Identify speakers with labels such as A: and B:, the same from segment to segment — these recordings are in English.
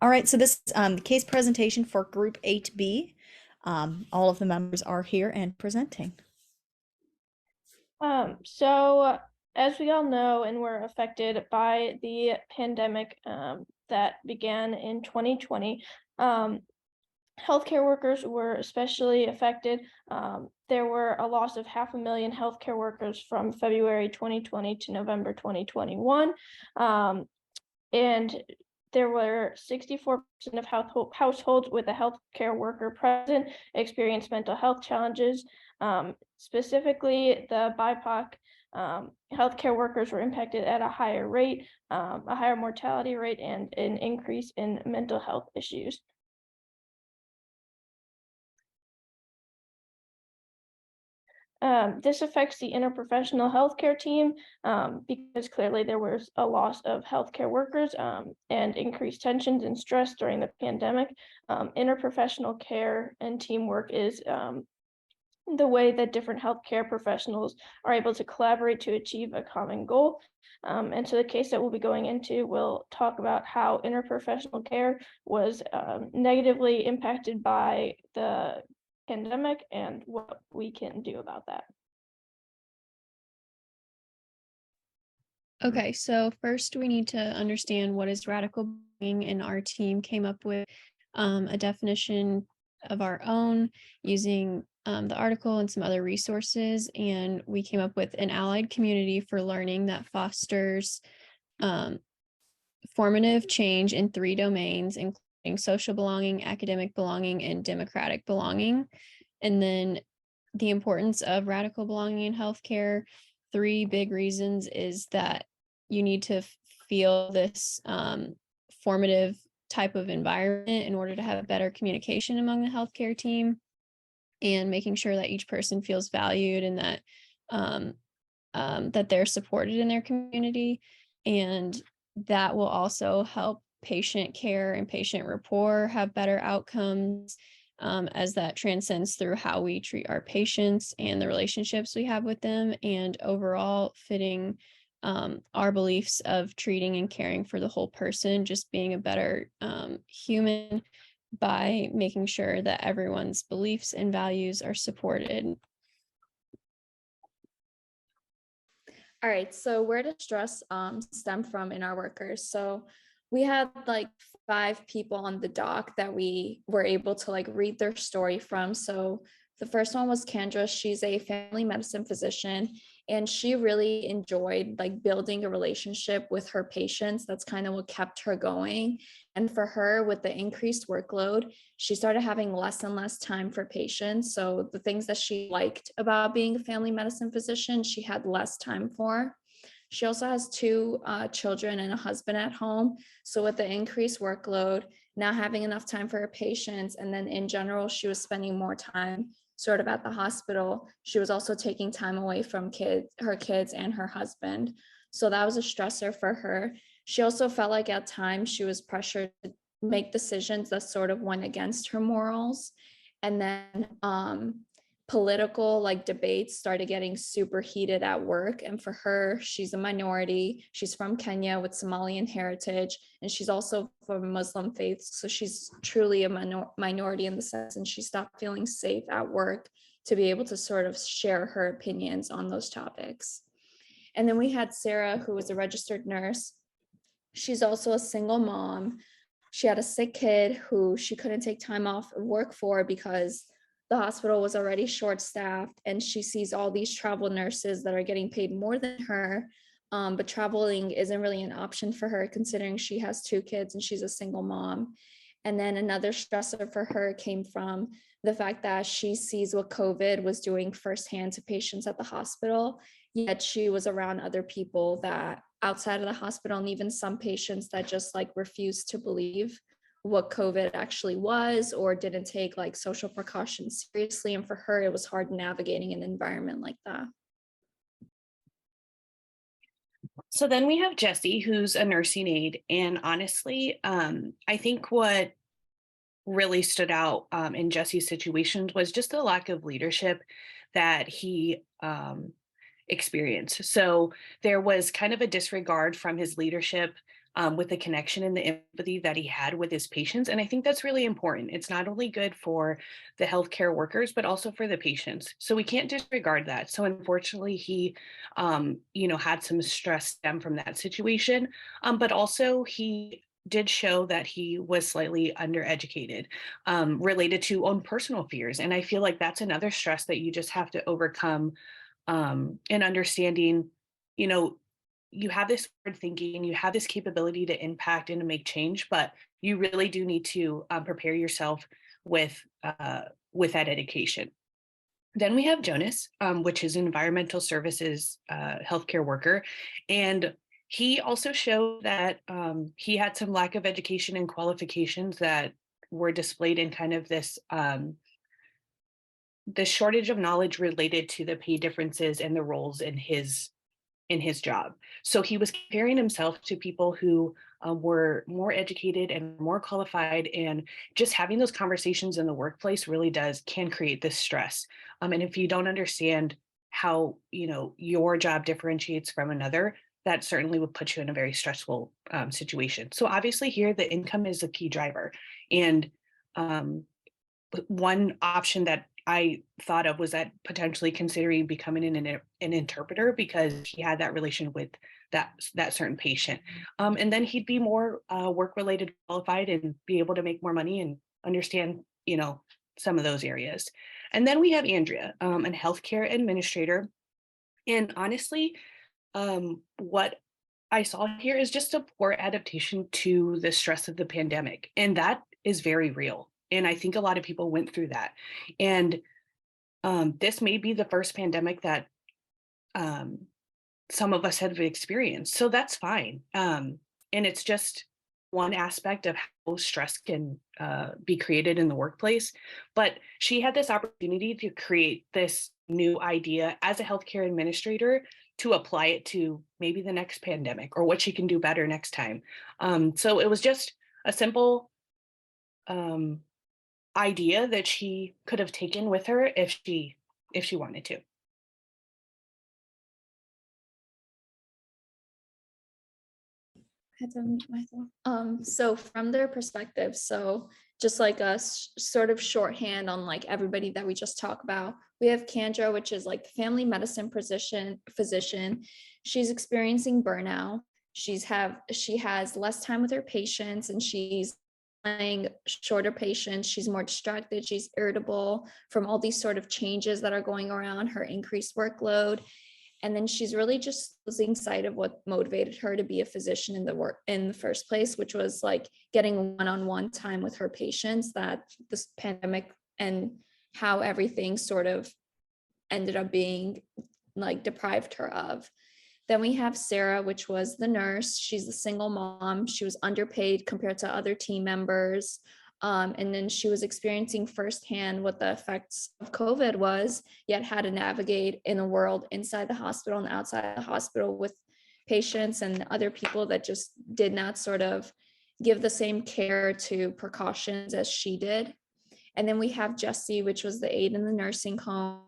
A: All right, so this is the case presentation for Group 8B. All of the members are here and presenting.
B: So as we all know, and were affected by the pandemic that began in 2020, healthcare workers were especially affected. There were a loss of 500,000 healthcare workers from February 2020 to November 2021. And there were 64% of households with a healthcare worker present experienced mental health challenges. Specifically, the BIPOC healthcare workers were impacted at a higher rate, a higher mortality rate, and an increase in mental health issues. This affects the interprofessional healthcare team because clearly there was a loss of healthcare workers and increased tensions and stress during the pandemic. Interprofessional care and teamwork is the way that different healthcare professionals are able to collaborate to achieve a common goal. And so the case that we'll be going into will talk about how interprofessional care was negatively impacted by the pandemic and what we can do about that.
C: Okay, so first we need to understand what is radical bullying, and our team came up with a definition of our own using the article and some other resources. And we came up with an allied community for learning that fosters um, formative change in three domains, including social belonging, academic belonging, and democratic belonging. And then the importance of radical belonging in healthcare. Three big reasons is that you need to feel this formative type of environment in order to have better communication among the healthcare team, and making sure that each person feels valued and that that they're supported in their community. And that will also help patient care and patient rapport have better outcomes, as that transcends through how we treat our patients and the relationships we have with them, and overall fitting our beliefs of treating and caring for the whole person, just being a better human by making sure that everyone's beliefs and values are supported.
D: All right, so where does stress stem from in our workers? So we had like 5 people on the doc that we were able to like read their story from. So the first one was Kendra. She's a family medicine physician, and she really enjoyed like building a relationship with her patients. That's kind of what kept her going. And for her, with the increased workload, she started having less and less time for patients. So the things that she liked about being a family medicine physician, she had less time for. She also has two children and a husband at home. So with the increased workload, not having enough time for her patients, and then in general, she was spending more time sort of at the hospital. She was also taking time away from her kids and her husband. So that was a stressor for her. She also felt like at times she was pressured to make decisions that sort of went against her morals. And then political like debates started getting super heated at work. And for her, she's a minority. She's from Kenya with Somalian heritage, and she's also from Muslim faith. So she's truly a minority in the sense, and she stopped feeling safe at work to be able to sort of share her opinions on those topics. And then we had Sarah, who was a registered nurse. She's also a single mom. She had a sick kid who she couldn't take time off of work for because the hospital was already short staffed, and she sees all these travel nurses that are getting paid more than her. But traveling isn't really an option for her considering she has 2 kids and she's a single mom. And then another stressor for her came from the fact that she sees what COVID was doing firsthand to patients at the hospital, yet she was around other people that outside of the hospital, and even some patients that just like refused to believe what COVID actually was or didn't take like social precautions seriously. And for her, it was hard navigating an environment like that.
E: So then we have Jessie, who's a nursing aide. And honestly, I think what really stood out in Jesse's situations was just the lack of leadership that he experienced. So there was kind of a disregard from his leadership with the connection and the empathy that he had with his patients. And I think that's really important. It's not only good for the healthcare workers, but also for the patients. So we can't disregard that. So unfortunately, he, had some stress stem from that situation. But also he did show that he was slightly undereducated, related to own personal fears. And I feel like that's another stress that you just have to overcome, in understanding, you know, you have this forward thinking, you have this capability to impact and to make change, but you really do need to prepare yourself with with that education. Then we have Jonas, which is an environmental services healthcare worker, and he also showed that he had some lack of education and qualifications that were displayed in kind of this shortage of knowledge related to the pay differences and the roles in his job. So he was comparing himself to people who were more educated and more qualified, and just having those conversations in the workplace really can create this stress. And if you don't understand how your job differentiates from another, that certainly would put you in a very stressful situation. So obviously here the income is a key driver, and um, one option that I thought of was that potentially considering becoming an interpreter, because he had that relation with that certain patient, and then he'd be more work related qualified and be able to make more money and understand some of those areas. And then we have Andrea, a healthcare administrator, and honestly, what I saw here is just a poor adaptation to the stress of the pandemic. And that is very real. And I think a lot of people went through that. And this may be the first pandemic that um, some of us have experienced. So that's fine. And it's just one aspect of how stress can be created in the workplace. But she had this opportunity to create this new idea as a healthcare administrator to apply it to maybe the next pandemic or what she can do better next time. So it was just a simple um, idea that she could have taken with her if she wanted to.
D: Had to mute myself. So from their perspective, so just like a sort of shorthand on like everybody that we just talked about, we have Kendra, which is like the family medicine physician. She's experiencing burnout. She has less time with her patients, and she's playing shorter patients. She's more distracted. She's irritable from all these sort of changes that are going around, her increased workload. And then she's really just losing sight of what motivated her to be a physician in the first place, which was like getting one-on-one time with her patients, that this pandemic and how everything sort of ended up being like deprived her of. Then we have Sarah, which was the nurse. She's a single mom. She was underpaid compared to other team members. And then she was experiencing firsthand what the effects of COVID was, yet had to navigate in a world inside the hospital and outside the hospital with patients and other people that just did not sort of give the same care to precautions as she did. And then we have Jessie, which was the aide in the nursing home.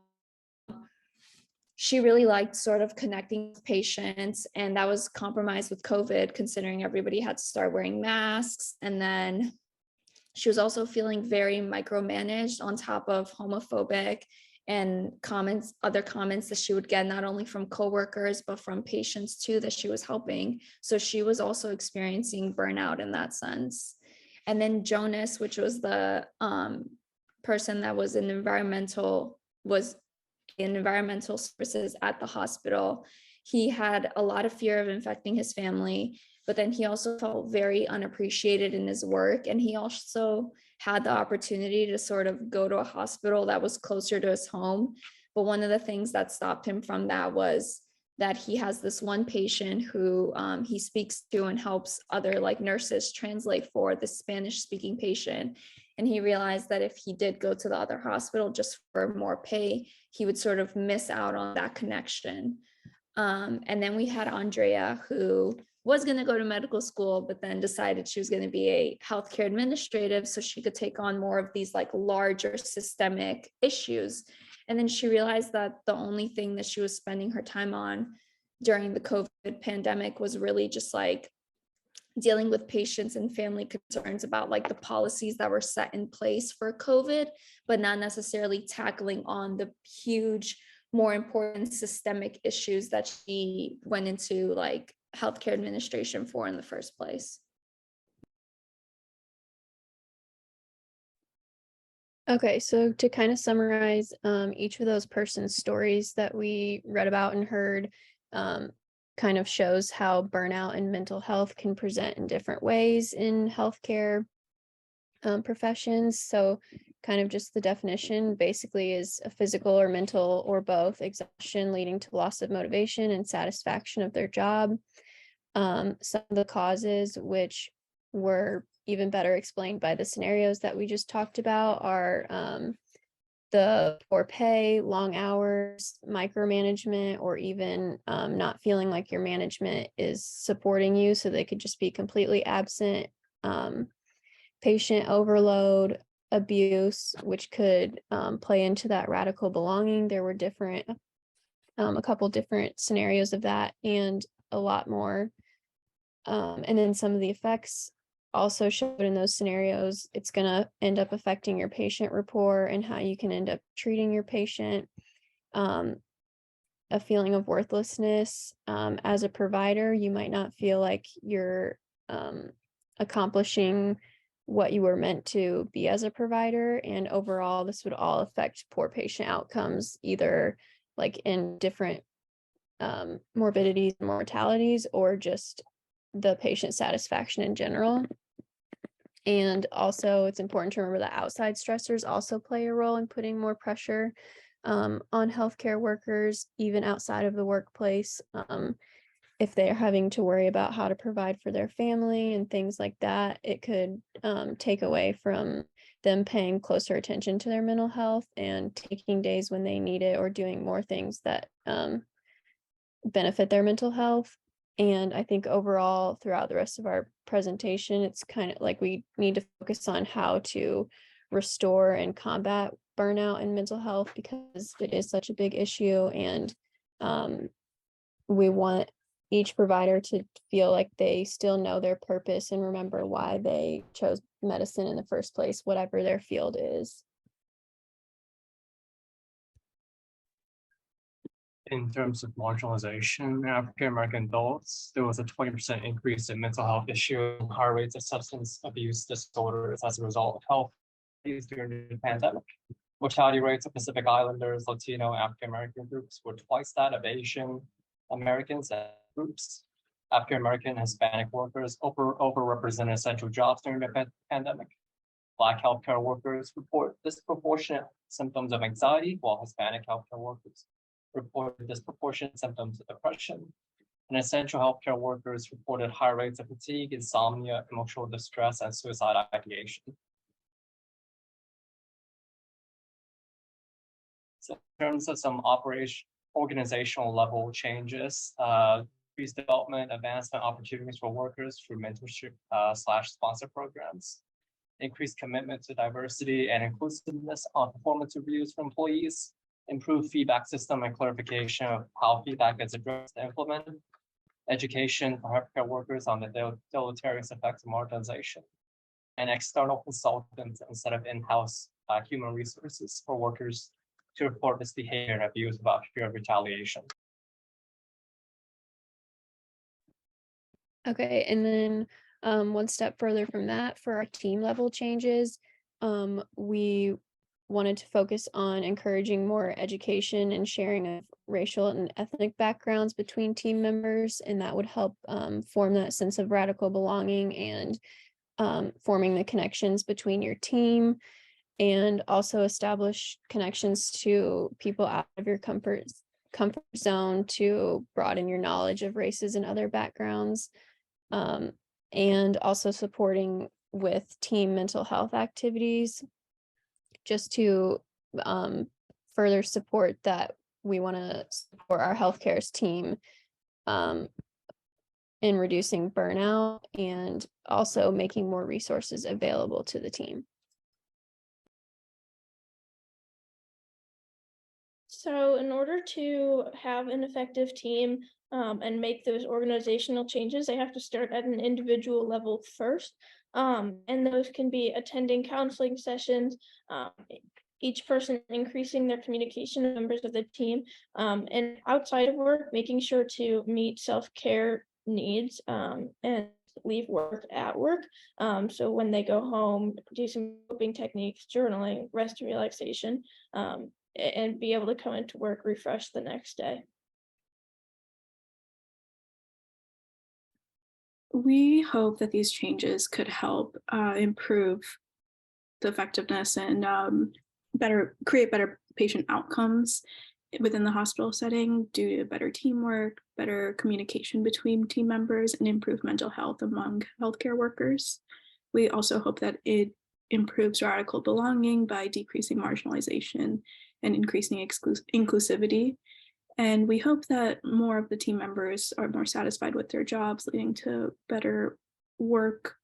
D: She really liked sort of connecting with patients, and that was compromised with COVID, considering everybody had to start wearing masks. And then she was also feeling very micromanaged on top of homophobic and other comments that she would get not only from coworkers, but from patients too, that she was helping. So she was also experiencing burnout in that sense. And then Jonas, which was the person that was in environmental services at the hospital. He had a lot of fear of infecting his family, but then he also felt very unappreciated in his work. And he also had the opportunity to sort of go to a hospital that was closer to his home. But one of the things that stopped him from that was that he has this one patient who he speaks to and helps other like nurses translate for the Spanish speaking patient. And he realized that if he did go to the other hospital just for more pay, he would sort of miss out on that connection. And then we had Andrea, who was going to go to medical school, but then decided she was going to be a healthcare administrative so she could take on more of these like larger systemic issues. And then she realized that the only thing that she was spending her time on during the COVID pandemic was really just like dealing with patients and family concerns about like the policies that were set in place for COVID, but not necessarily tackling on the huge, more important systemic issues that she went into like healthcare administration for in the first place.
C: Okay, so to kind of summarize each of those persons' stories that we read about and heard, kind of shows how burnout and mental health can present in different ways in healthcare professions. So kind of just the definition basically is a physical or mental or both exhaustion leading to loss of motivation and satisfaction of their job. Some of the causes, which were even better explained by the scenarios that we just talked about, are the poor pay, long hours, micromanagement, or even not feeling like your management is supporting you, so they could just be completely absent. Patient overload, abuse, which could play into that radical belonging. There were a couple different scenarios of that, and a lot more. And then some of the effects also showed in those scenarios. It's going to end up affecting your patient rapport and how you can end up treating your patient. A feeling of worthlessness. As a provider, you might not feel like you're accomplishing what you were meant to be as a provider. And overall, this would all affect poor patient outcomes, either like in different morbidities and mortalities, or just the patient satisfaction in general. And also, it's important to remember that outside stressors also play a role in putting more pressure on healthcare workers, even outside of the workplace. If they're having to worry about how to provide for their family and things like that, it could take away from them paying closer attention to their mental health and taking days when they need it, or doing more things that benefit their mental health. And I think overall, throughout the rest of our presentation, it's kind of like we need to focus on how to restore and combat burnout and mental health, because it is such a big issue. And we want each provider to feel like they still know their purpose and remember why they chose medicine in the first place, whatever their field is.
F: In terms of marginalization in African American adults, there was a 20% increase in mental health issues and high rates of substance abuse disorders as a result of health issues during the pandemic. Mortality rates of Pacific Islanders, Latino, African American groups were twice that of Asian Americans and groups. African American Hispanic workers overrepresented essential jobs during the pandemic. Black healthcare workers report disproportionate symptoms of anxiety, while Hispanic healthcare workers reported disproportionate symptoms of depression. And essential healthcare workers reported high rates of fatigue, insomnia, emotional distress, and suicide ideation. So in terms of some organizational level changes, increased development, advancement opportunities for workers through mentorship / sponsor programs, increased commitment to diversity and inclusiveness on performance reviews for employees, improved feedback system and clarification of how feedback is addressed and implemented, education for healthcare workers on the deleterious effects of marginalization, and external consultants instead of in-house human resources for workers to report this behavior and abuse about fear of retaliation.
C: Okay, and then one step further from that, for our team level changes, we wanted to focus on encouraging more education and sharing of racial and ethnic backgrounds between team members, and that would help form that sense of radical belonging and forming the connections between your team, and also establish connections to people out of your comfort zone to broaden your knowledge of races and other backgrounds, and also supporting with team mental health activities, just to further support that we want to support our healthcare team in reducing burnout and also making more resources available to the team.
B: So in order to have an effective team, and make those organizational changes, they have to start at an individual level first. And those can be attending counseling sessions, each person increasing their communication with members of the team, and outside of work, making sure to meet self-care needs, and leave work at work. So when they go home, do some coping techniques, journaling, rest and relaxation, and be able to come into work refreshed the next day.
G: We hope that these changes could help improve the effectiveness and create better patient outcomes within the hospital setting due to better teamwork, better communication between team members, and improved mental health among healthcare workers. We also hope that it improves radical belonging by decreasing marginalization and increasing inclusivity. And we hope that more of the team members are more satisfied with their jobs, leading to better work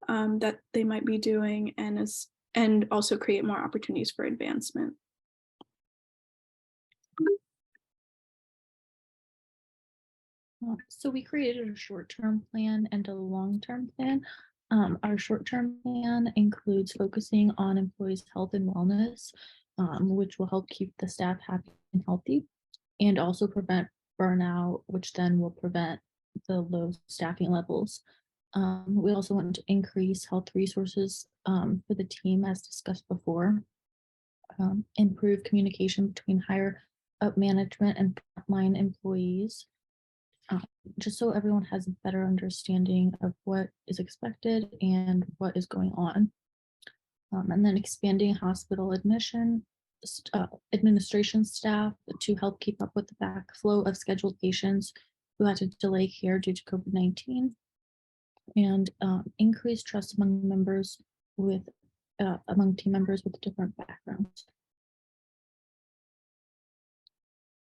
G: that they might be doing, and also create more opportunities for advancement.
H: So we created a short-term plan and a long-term plan. Our short-term plan includes focusing on employees' health and wellness, which will help keep the staff happy and healthy, and also prevent burnout, which then will prevent the low staffing levels. We also want to increase health resources for the team, as discussed before, improve communication between higher up management and frontline employees, just so everyone has a better understanding of what is expected and what is going on. And then expanding hospital administration staff to help keep up with the backflow of scheduled patients who had to delay care due to COVID-19, and increase trust among team members with different backgrounds.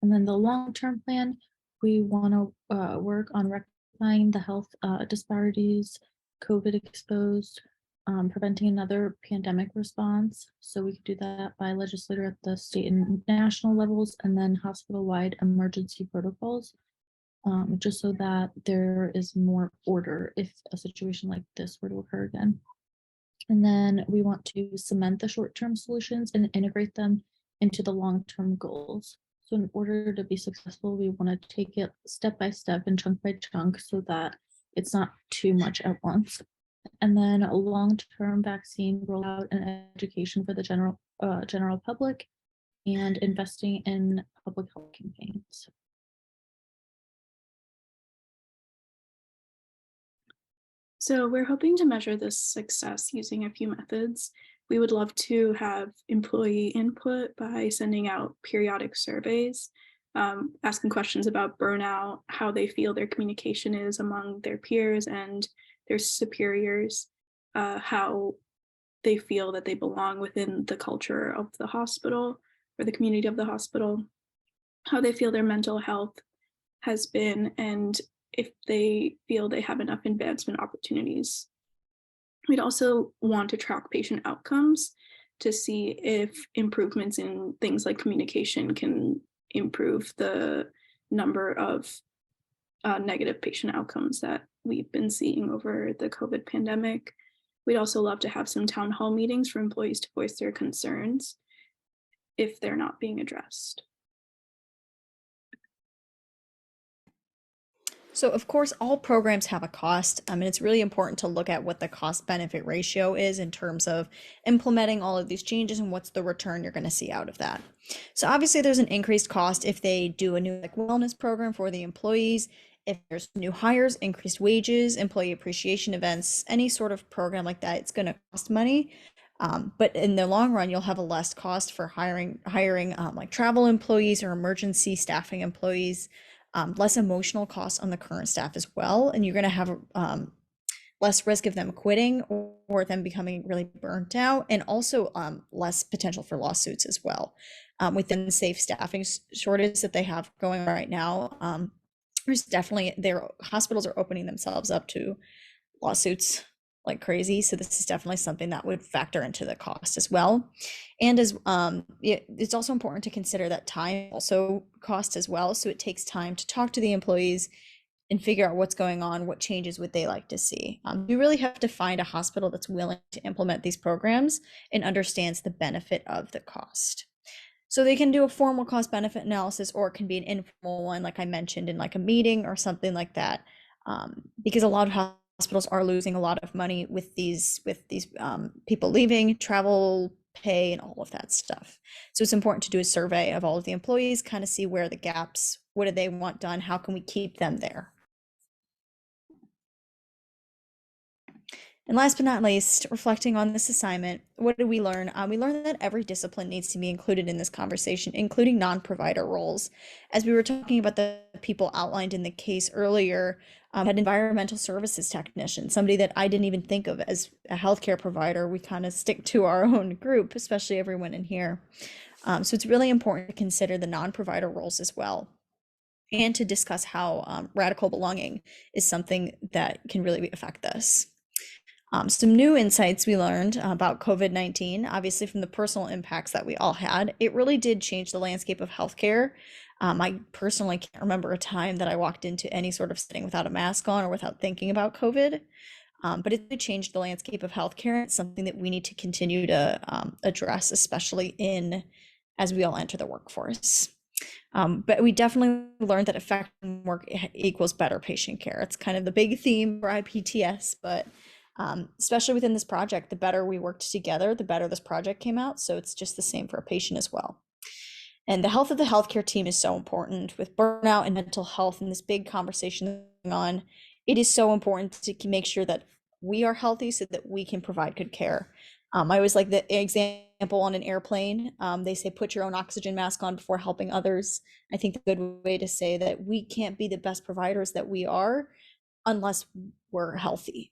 H: And then the long-term plan, we want to work on rectifying the health disparities, COVID exposed, preventing another pandemic response. So we could do that by legislator at the state and national levels, and then hospital-wide emergency protocols, just so that there is more order if a situation like this were to occur again. And then we want to cement the short-term solutions and integrate them into the long-term goals. So in order to be successful, we want to take it step by step and chunk by chunk so that it's not too much at once. And then a long-term vaccine rollout and education for the general public, and investing in public health campaigns.
G: So we're hoping to measure this success using a few methods. We would love to have employee input by sending out periodic surveys, asking questions about burnout, how they feel their communication is among their peers and their superiors, how they feel that they belong within the culture of the hospital or the community of the hospital, how they feel their mental health has been, and if they feel they have enough advancement opportunities. We'd also want to track patient outcomes to see if improvements in things like communication can improve the number of negative patient outcomes that we've been seeing over the COVID pandemic. We'd also love to have some town hall meetings for employees to voice their concerns if they're not being addressed.
A: So of course, all programs have a cost. And it's really important to look at what the cost benefit ratio is in terms of implementing all of these changes and what's the return you're going to see out of that. So obviously there's an increased cost if they do a new wellness program for the employees, if there's new hires, increased wages, employee appreciation events, any sort of program like that, it's going to cost money. But in the long run, you'll have a less cost for hiring like travel employees or emergency staffing employees, less emotional costs on the current staff as well. And you're going to have less risk of them quitting or them becoming really burnt out, and also less potential for lawsuits as well. Within safe staffing shortage that they have going right now, there's definitely, their hospitals are opening themselves up to lawsuits like crazy. So this is definitely something that would factor into the cost as well. And as it's also important to consider that time also costs as well. So it takes time to talk to the employees and figure out what's going on, what changes would they like to see. You really have to find a hospital that's willing to implement these programs and understands the benefit of the cost. So they can do a formal cost benefit analysis, or it can be an informal one, like I mentioned, in like a meeting or something like that, because a lot of hospitals are losing a lot of money with these people leaving, travel pay, and all of that stuff. So it's important to do a survey of all of the employees, kind of see where are the gaps, what do they want done, how can we keep them there. And last but not least, reflecting on this assignment, what did we learn? We learned that every discipline needs to be included in this conversation, including non-provider roles. As we were talking about the people outlined in the case earlier, had environmental services technician, somebody that I didn't even think of as a healthcare provider. We kind of stick to our own group, especially everyone in here. So it's really important to consider the non-provider roles as well, and to discuss how radical belonging is something that can really affect this. Some new insights we learned about COVID-19, obviously from the personal impacts that we all had. It really did change the landscape of healthcare. I personally can't remember a time that I walked into any sort of setting without a mask on or without thinking about COVID. But it did change the landscape of healthcare. It's something that we need to continue to address, especially as we all enter the workforce. But we definitely learned that effective work equals better patient care. It's kind of the big theme for IPTS, but especially within this project, the better we worked together, the better this project came out. So it's just the same for a patient as well. And the health of the healthcare team is so important with burnout and mental health and this big conversation going on. It is so important to make sure that we are healthy so that we can provide good care. I always like the example on an airplane. They say, put your own oxygen mask on before helping others. I think a good way to say that we can't be the best providers that we are unless we're healthy.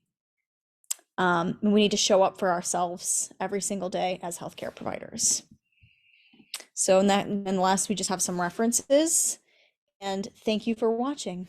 A: And we need to show up for ourselves every single day as healthcare providers. So and last, we just have some references, and thank you for watching.